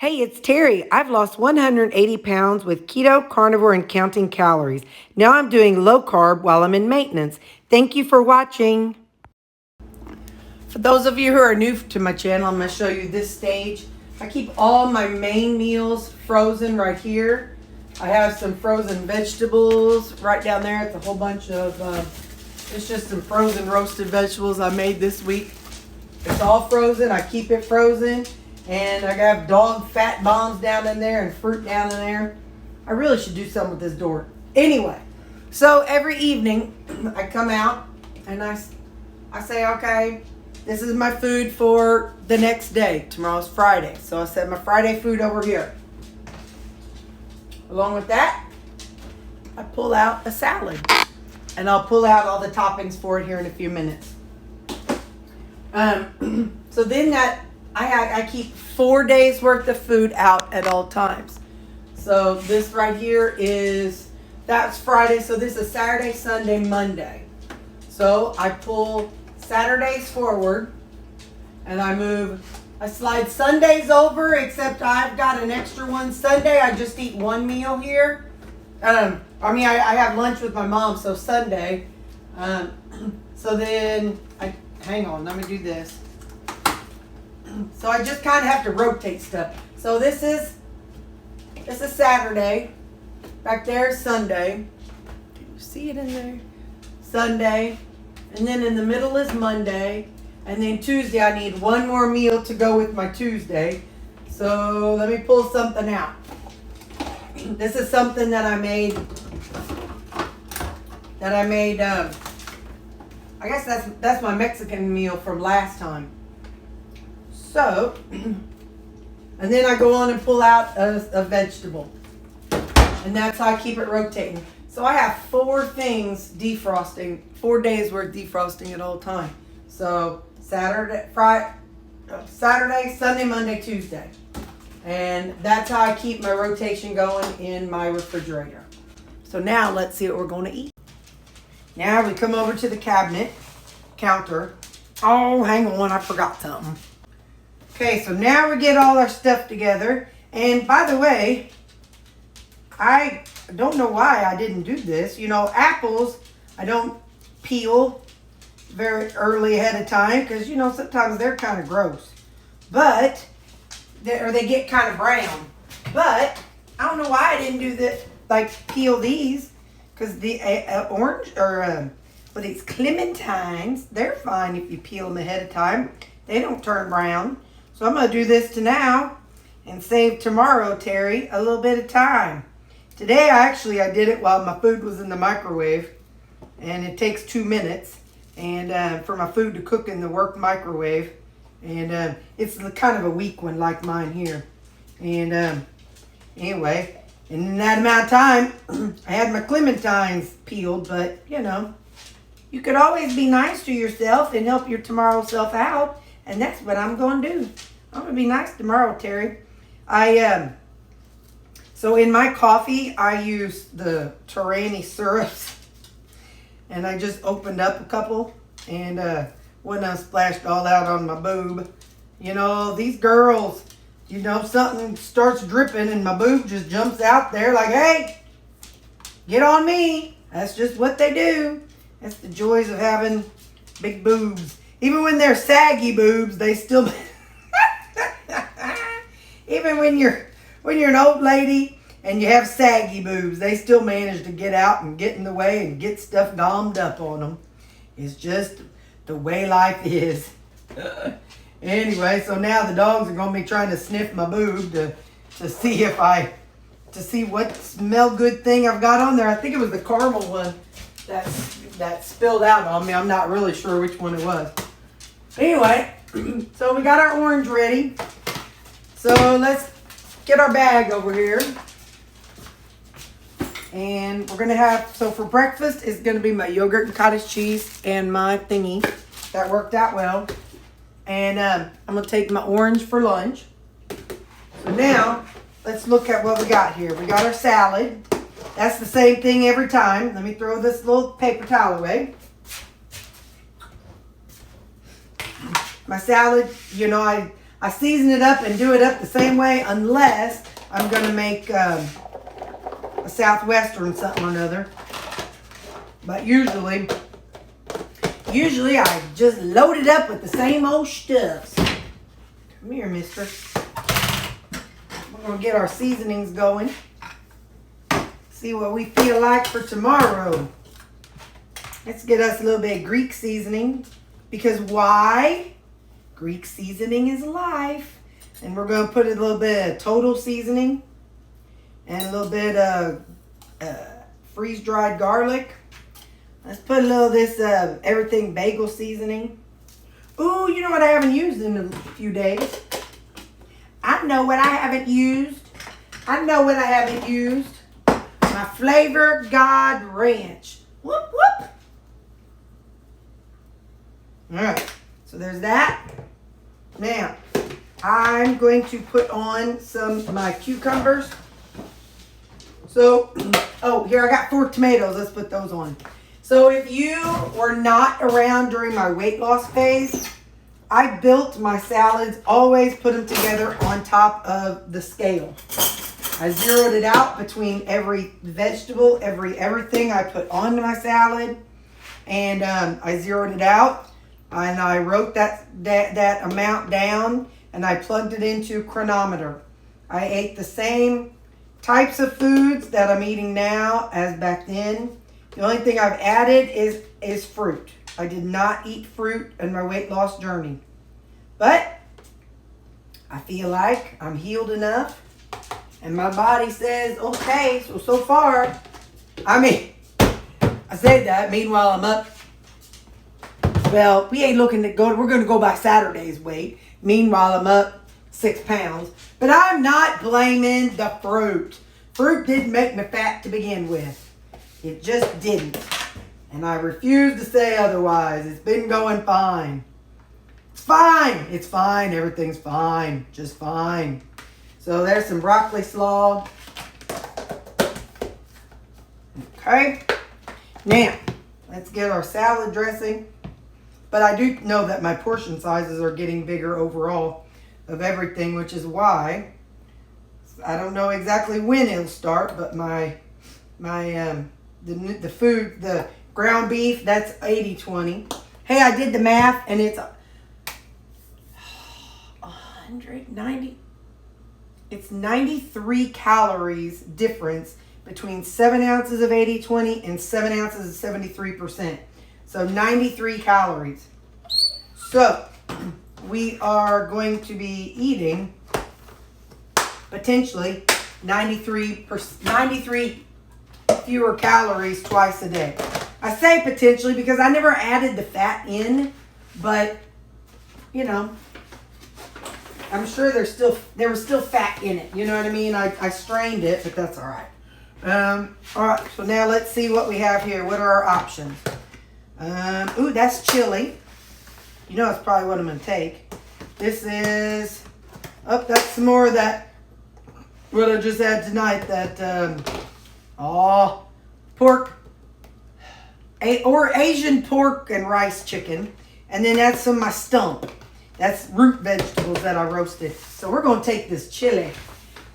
Hey, it's Terry. I've lost 180 pounds with keto, carnivore, and counting calories. Now I'm doing low carb while I'm in maintenance. Thank you for watching. For those of you who are new to my channel, I'm going to show you this stage. I keep all my main meals frozen right here. I have some frozen vegetables right down there. It's a whole bunch of, it's just some frozen roasted vegetables I made this week. It's all frozen. I keep it frozen. And I got dog fat bombs down in there and fruit down in there. I really should do something with this door. Anyway, so every evening I come out and I say, okay, this is my food for the next day. Tomorrow's Friday. So I set my Friday food over here. Along with that, I pull out a salad. And I'll pull out all the toppings for it here in a few minutes. So then I keep 4 days worth of food out at all times. So this right here that's Friday. So this is Saturday, Sunday, Monday. So I pull Saturdays forward and I slide Sundays over, except I've got an extra one. Sunday, I just eat one meal here. I have lunch with my mom, so Sunday. So then hang on, let me do this. So I just kind of have to rotate stuff. So this is Saturday. Back there is Sunday. Do you see it in there? Sunday. And then in the middle is Monday. And then Tuesday I need one more meal to go with my Tuesday. So let me pull something out. This is something that I made. I guess that's my Mexican meal from last time. So, and then I go on and pull out a vegetable. And that's how I keep it rotating. So I have 4 things defrosting, 4 days worth defrosting at all time. So Saturday, Sunday, Monday, Tuesday. And that's how I keep my rotation going in my refrigerator. So now let's see what we're going to eat. Now we come over to the counter. Oh, hang on, I forgot something. Okay, so now we get all our stuff together. And by the way, I don't know why I didn't do this. You know, apples, I don't peel very early ahead of time because, you know, sometimes they're kind of gross. But, they get kind of brown. But, I don't know why I didn't do this, like peel these. Because the orange, or these clementines, they're fine if you peel them ahead of time. They don't turn brown. So I'm going to do this now and save tomorrow, Terry, a little bit of time. Today, I did it while my food was in the microwave. And it takes 2 minutes and for my food to cook in the work microwave. And it's kind of a weak one like mine here. And anyway, in that amount of time, I had my clementines peeled. But, you know, you could always be nice to yourself and help your tomorrow self out. And that's what I'm going to do. I'm going to be nice tomorrow, Terry. So in my coffee, I use the Terri syrups. And I just opened up a couple. And when I splashed all out on my boob. You know, these girls, you know, something starts dripping and my boob just jumps out there like, hey, get on me. That's just what they do. That's the joys of having big boobs. Even when they're saggy boobs, they still... Even when you're an old lady and you have saggy boobs, they still manage to get out and get in the way and get stuff gommed up on them. It's just the way life is. Anyway, so now the dogs are going to be trying to sniff my boob to see what smell good thing I've got on there. I think it was the caramel one that spilled out on me. I'm not really sure which one it was. Anyway, so we got our orange ready. So let's get our bag over here. And we're going to have, so for breakfast, it's going to be my yogurt and cottage cheese and my thingy. That worked out well. And I'm going to take my orange for lunch. So now, let's look at what we got here. We got our salad. That's the same thing every time. Let me throw this little paper towel away. My salad, you know, I I season it up and do it up the same way unless I'm going to make a Southwestern something or another. But usually I just load it up with the same old stuff. Come here, mister. We're going to get our seasonings going. See what we feel like for tomorrow. Let's get us a little bit of Greek seasoning. Because why? Greek seasoning is life. And we're going to put a little bit of total seasoning. And a little bit of freeze-dried garlic. Let's put a little of this everything bagel seasoning. Ooh, you know what I haven't used in a few days? I know what I haven't used. My Flavor God Ranch. Whoop, whoop. All right, so there's that. Now, I'm going to put on some of my cucumbers. So, oh, here I got 4 tomatoes. Let's put those on. So if you were not around during my weight loss phase, I built my salads, always put them together on top of the scale. I zeroed it out between every vegetable, everything I put on my salad. And I zeroed it out. And I wrote that amount down. And I plugged it into a chronometer. I ate the same types of foods that I'm eating now as back then. The only thing I've added is fruit. I did not eat fruit in my weight loss journey. But I feel like I'm healed enough. And my body says, okay, so far, I said that. Meanwhile, I'm up. Well, we ain't looking to go. We're going to go by Saturday's weight. Meanwhile, I'm up 6 pounds. But I'm not blaming the fruit. Fruit didn't make me fat to begin with. It just didn't. And I refuse to say otherwise. It's been going fine. It's fine. It's fine. Everything's fine. Just fine. So there's some broccoli slaw. Okay. Now, let's get our salad dressing. But I do know that my portion sizes are getting bigger overall of everything, which is why I don't know exactly when it'll start, but the food, the ground beef, that's 80-20. Hey, I did the math, and it's 190. It's 93 calories difference between 7 ounces of 80-20 and 7 ounces of 73%. So 93 calories. So we are going to be eating potentially 93 fewer calories twice a day. I say potentially because I never added the fat in, but you know, I'm sure there was still fat in it. You know what I mean? I strained it, but that's all right. All right, so now let's see what we have here. What are our options? Ooh, that's chili. You know, that's probably what I'm going to take. This is, that's some more of that, what I just had tonight, that, pork, or Asian pork and rice chicken. And then that's some of my stump. That's root vegetables that I roasted. So we're going to take this chili.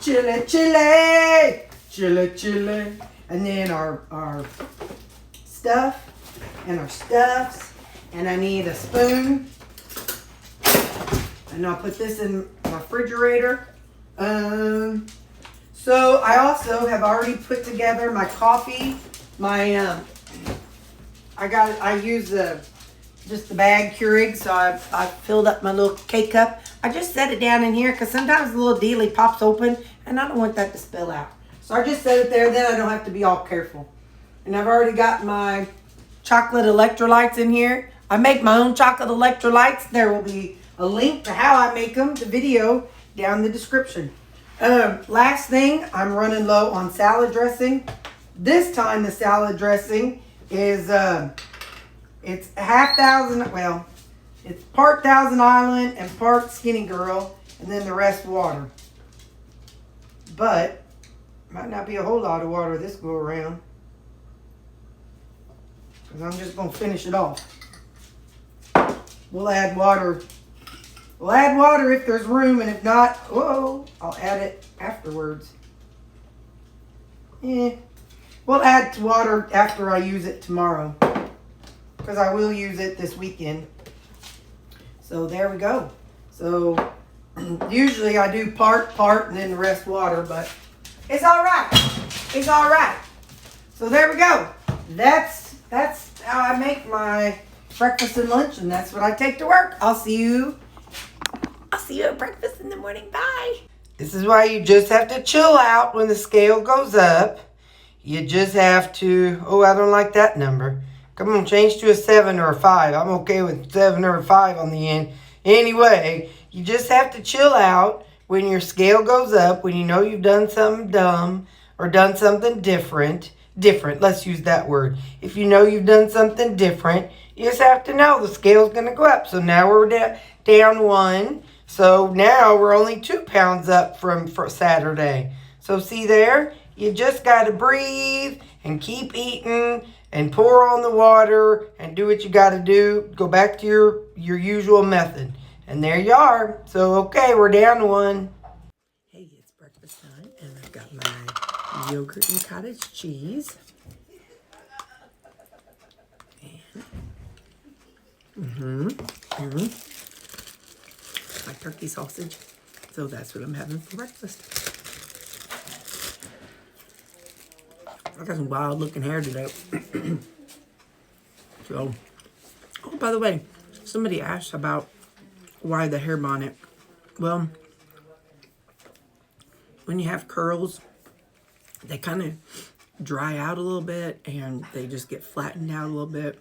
Chili, chili. Chili, chili. And then our stuff and our stuffs. And I need a spoon. And I'll put this in my refrigerator. So I also have already put together my coffee. I use just the bag Keurig, so I filled up my little K-cup. I just set it down in here because sometimes the little dealie pops open and I don't want that to spill out. So I just set it there, then I don't have to be all careful. And I've already got my chocolate electrolytes in here. I make my own chocolate electrolytes. There will be a link to how I make them, the video, down in the description. Last thing, I'm running low on salad dressing. This time the salad dressing is, it's it's part Thousand Island and part Skinny Girl, and then the rest water. But, might not be a whole lot of water this go around. Because I'm just going to finish it off. We'll add water We'll add water if there's room, and if not, whoa, I'll add it afterwards. We'll add water after I use it tomorrow, because I will use it this weekend. So there we go. So usually I do part, and then the rest water, but it's all right. It's all right. So there we go. That's how I make my breakfast and lunch, and that's what I take to work. I'll see you at breakfast in the morning. Bye. This is why you just have to chill out when the scale goes up. You just have to, oh, I don't like that number. Come on, change to a 7 or a 5. I'm okay with 7 or a 5 on the end. Anyway, you just have to chill out when your scale goes up, when you know you've done something dumb or done something different. Let's use that word. If you know you've done something different, you just have to know the scale's going to go up. So now we're down 1. So now we're only 2 pounds up from Saturday. So see there? You just got to breathe and keep eating and pour on the water and do what you got to do. Go back to your usual method. And there you are. So, okay, we're down 1. Hey, it's breakfast time, and I've got my yogurt and cottage cheese. And, my turkey sausage. So that's what I'm having for breakfast. I got some wild looking hair today. So, oh, by the way, somebody asked about why the hair bonnet. Well, when you have curls, they kind of dry out a little bit and they just get flattened out a little bit.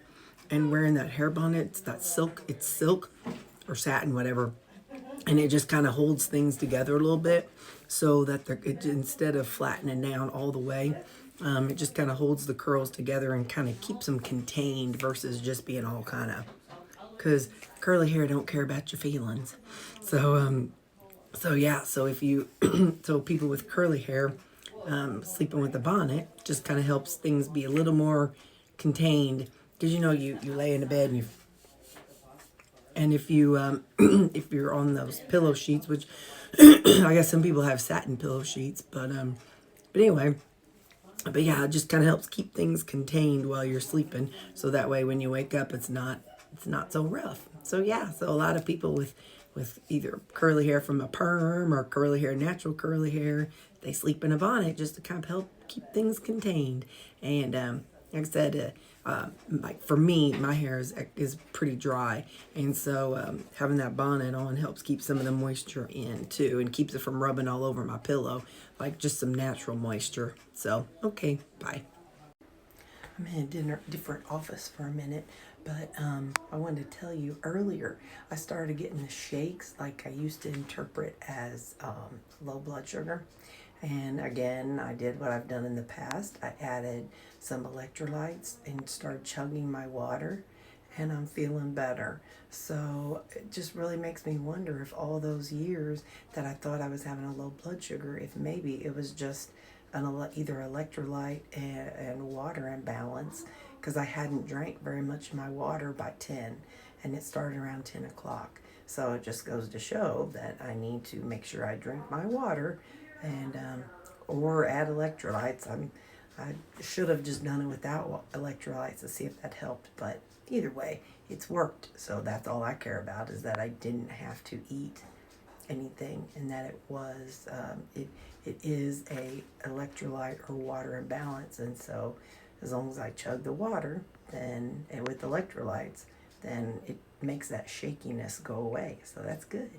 And wearing that hair bonnet, it's silk or satin, whatever. And it just kind of holds things together a little bit so that instead of flattening down all the way, it just kind of holds the curls together and kind of keeps them contained versus just being all kind of, because curly hair don't care about your feelings. So, if you, so people with curly hair, sleeping with a bonnet just kind of helps things be a little more contained. Because, you lay in the bed and if you, if you're on those pillow sheets, which I guess some people have satin pillow sheets, but anyway, but yeah, it just kind of helps keep things contained while you're sleeping. So that way when you wake up, it's not so rough. So yeah, so a lot of people with either curly hair from a perm or curly hair, natural curly hair, they sleep in a bonnet just to kind of help keep things contained. And like I said, like for me, my hair is pretty dry, and so having that bonnet on helps keep some of the moisture in too, and keeps it from rubbing all over my pillow, like just some natural moisture. So okay, bye. I'm in a different office for a minute, but I wanted to tell you earlier, I started getting the shakes like I used to interpret as low blood sugar. And again, I did what I've done in the past. I added some electrolytes and started chugging my water, and I'm feeling better. So it just really makes me wonder if all those years that I thought I was having a low blood sugar, if maybe it was just either electrolyte and water imbalance, because I hadn't drank very much of my water by 10, and it started around 10 o'clock. So it just goes to show that I need to make sure I drink my water and or add electrolytes. I should have just done it without electrolytes to see if that helped, but either way, it's worked. So that's all I care about, is that I didn't have to eat anything, and that it was it is a electrolyte or water imbalance. And so as long as I chug the water and with electrolytes, then it makes that shakiness go away. So that's good.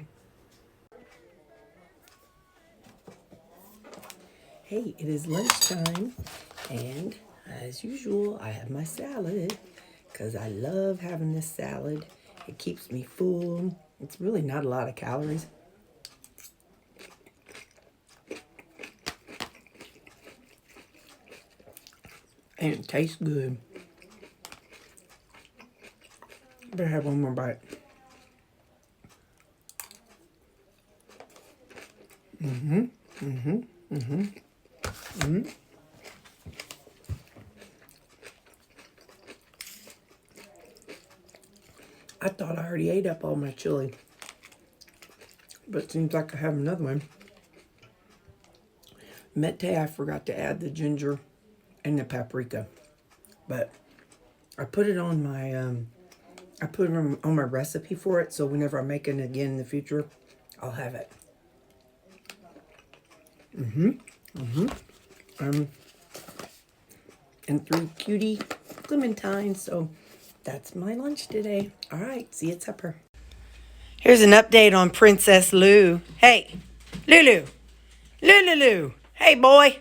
Hey, it is lunchtime, and as usual, I have my salad, because I love having this salad. It keeps me full. It's really not a lot of calories. And it tastes good. Better have one more bite. I thought I already ate up all my chili. but it seems like I have another one. Mete, I forgot to add the ginger and the paprika, but I put it on my on my recipe for it, so whenever I make it again in the future, I'll have it. And 3 cutie clementines. So that's my lunch today. All right, see you at supper. Here's an update on Princess Lou. Hey, Lulu. Lulu. Hey, boy.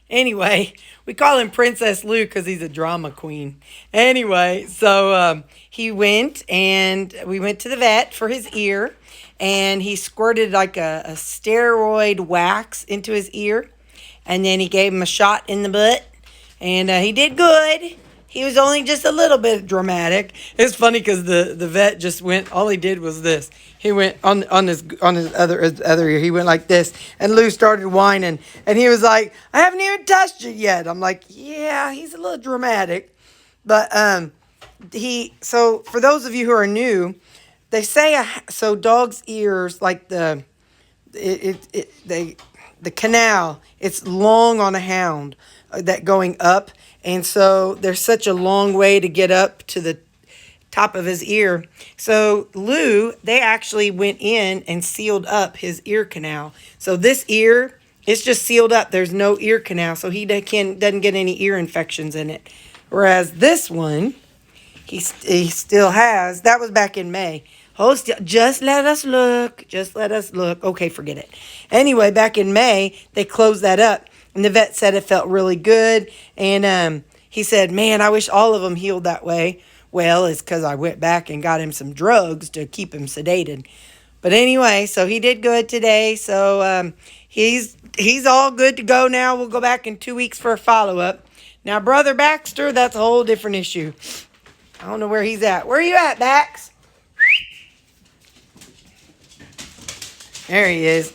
Anyway, we call him Princess Lou because he's a drama queen. Anyway, so we went to the vet for his ear, and he squirted like a steroid wax into his ear, and then he gave him a shot in the butt, and he did good. He was only just a little bit dramatic. It's funny because the vet just went. All he did was this. He went on his other ear. He went like this, and Lou started whining, and he was like, "I haven't even touched it yet." I'm like, "Yeah, he's a little dramatic," but So for those of you who are new, they say so dogs' ears like the canal. It's long on a hound that going up. And so there's such a long way to get up to the top of his ear. So Lou, they actually went in and sealed up his ear canal. So this ear, it's just sealed up. There's no ear canal. So he doesn't get any ear infections in it. Whereas this one, he still has. That was back in May. Oh, just let us look. Just let us look. Okay, forget it. Anyway, back in May, they closed that up. And the vet said it felt really good. And he said, man, I wish all of them healed that way. Well, it's because I went back and got him some drugs to keep him sedated. But anyway, so he did good today. So he's all good to go now. We'll go back in 2 weeks for a follow-up. Now, Brother Baxter, that's a whole different issue. I don't know where he's at. Where are you at, Bax? There he is.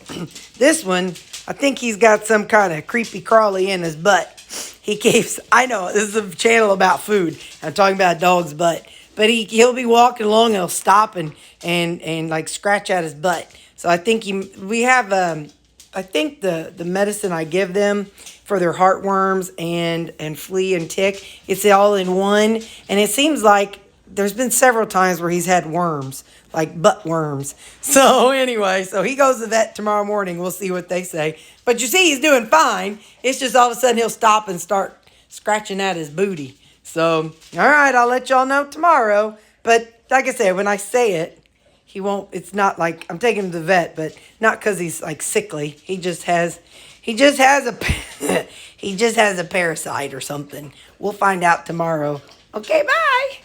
This one, I think he's got some kind of creepy crawly in his butt. I know, this is a channel about food. I'm talking about a dog's butt. But he'll be walking along and he'll stop and like scratch at his butt. So I think I think the medicine I give them for their heartworms and flea and tick, it's all in one. And it seems like there's been several times where he's had worms, like butt worms. So anyway, so he goes to the vet tomorrow morning. We'll see what they say. But you see, he's doing fine. It's just all of a sudden he'll stop and start scratching at his booty. So, all right, I'll let y'all know tomorrow. But like I said, when I say it, he won't, it's not like I'm taking him to the vet, but not because he's like sickly. He just has a parasite or something. We'll find out tomorrow. Okay, bye.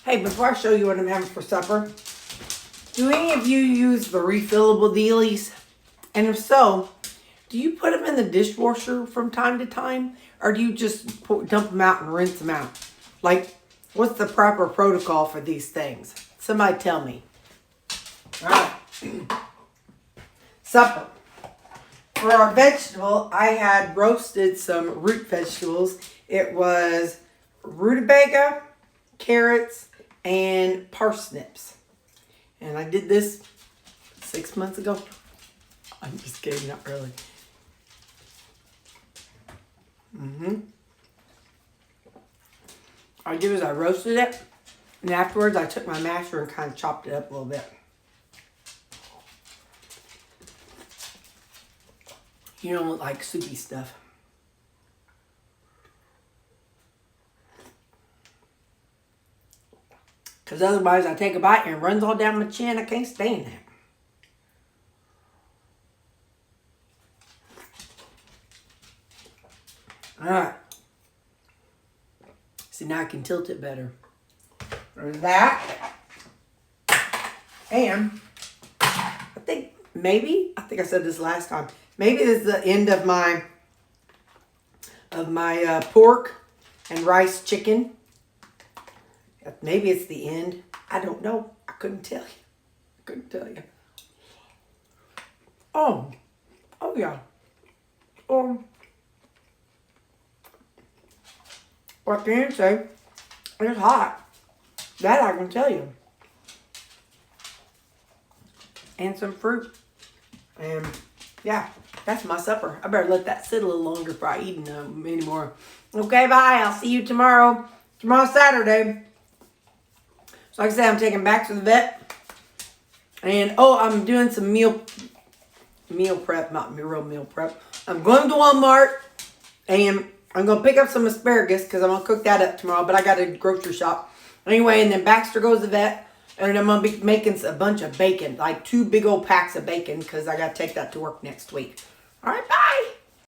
Hey, before I show you what I'm having for supper, do any of you use the refillable dealies? And if so, do you put them in the dishwasher from time to time? Or do you just dump them out and rinse them out? Like, what's the proper protocol for these things? Somebody tell me. All right. Supper. For our vegetable, I had roasted some root vegetables. It was rutabaga, carrots, and parsnips. And I did this 6 months ago. I'm just kidding, not really. I did is I roasted it, and afterwards I took my masher and kind of chopped it up a little bit. You don't like soupy stuff. Because otherwise I take a bite and it runs all down my chin. I can't stand that. Alright. See, now I can tilt it better. There's that. And I think I said this last time. Maybe this is the end of my pork and rice chicken. Maybe it's the end. I don't know. I couldn't tell you. Oh yeah. What can you say? It's hot. That I can tell you. and some fruit. And yeah, that's my supper. I better let that sit a little longer before I eat anymore. Okay, bye. I'll see you tomorrow. Tomorrow's Saturday. So like I said, I'm taking back to the vet. And I'm doing some meal prep, not real meal prep. I'm going to Walmart and I'm going to pick up some asparagus because I'm going to cook that up tomorrow, but I got a grocery shop. Anyway, and then Baxter goes to the vet, and I'm going to be making a bunch of bacon, like 2 big old packs of bacon because I got to take that to work next week. All right, bye.